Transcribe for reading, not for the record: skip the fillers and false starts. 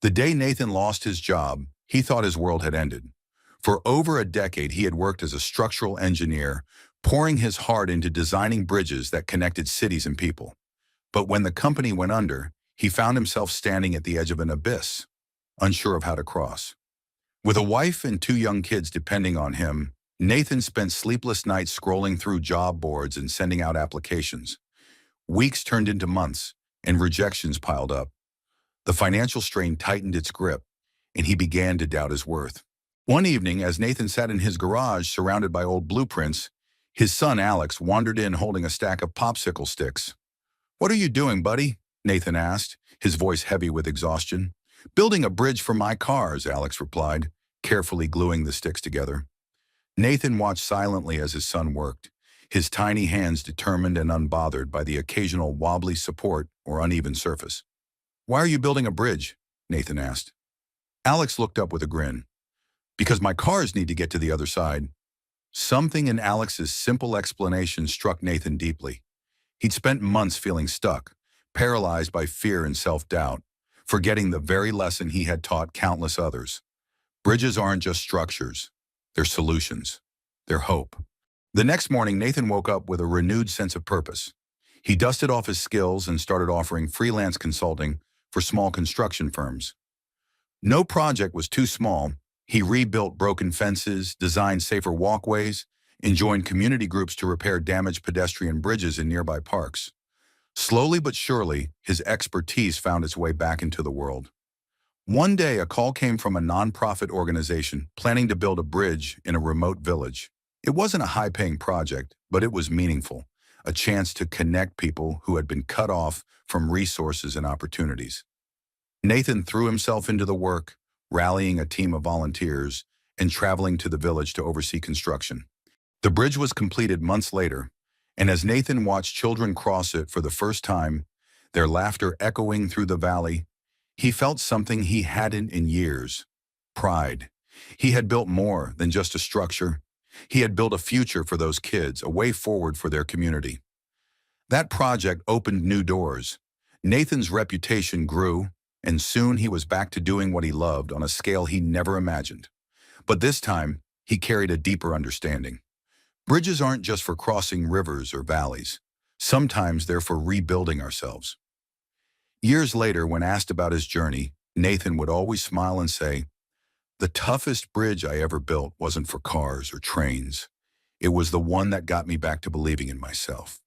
The day Nathan lost his job, he thought his world had ended. For over a decade, he had worked as a structural engineer, pouring his heart into designing bridges that connected cities and people. But when the company went under, he found himself standing at the edge of an abyss, unsure of how to cross. With a wife and two young kids depending on him, Nathan spent sleepless nights scrolling through job boards and sending out applications. Weeks turned into months, and rejections piled up. The financial strain tightened its grip, and he began to doubt his worth. One evening, as Nathan sat in his garage surrounded by old blueprints, his son Alex wandered in holding a stack of popsicle sticks. "What are you doing, buddy?" Nathan asked, his voice heavy with exhaustion. "Building a bridge for my cars," Alex replied, carefully gluing the sticks together. Nathan watched silently as his son worked, his tiny hands determined and unbothered by the occasional wobbly support or uneven surface. "Why are you building a bridge?" Nathan asked. Alex looked up with a grin. "Because my cars need to get to the other side." Something in Alex's simple explanation struck Nathan deeply. He'd spent months feeling stuck, paralyzed by fear and self-doubt, forgetting the very lesson he had taught countless others. Bridges aren't just structures. They're solutions. They're hope. The next morning, Nathan woke up with a renewed sense of purpose. He dusted off his skills and started offering freelance consulting for small construction firms. No project was too small. He rebuilt broken fences, designed safer walkways, and joined community groups to repair damaged pedestrian bridges in nearby parks. Slowly but surely, his expertise found its way back into the world. One day, a call came from a nonprofit organization planning to build a bridge in a remote village. It wasn't a high-paying project, but it was meaningful, a chance to connect people who had been cut off from resources and opportunities. Nathan threw himself into the work, rallying a team of volunteers and traveling to the village to oversee construction. The bridge was completed months later, and as Nathan watched children cross it for the first time, their laughter echoing through the valley, he felt something he hadn't in years: pride. He had built more than just a structure. He had built a future for those kids, a way forward for their community. That project opened new doors. Nathan's reputation grew, and soon he was back to doing what he loved on a scale he never imagined. But this time, he carried a deeper understanding. Bridges aren't just for crossing rivers or valleys. Sometimes they're for rebuilding ourselves. Years later, when asked about his journey, Nathan would always smile and say, "The toughest bridge I ever built wasn't for cars or trains. It was the one that got me back to believing in myself."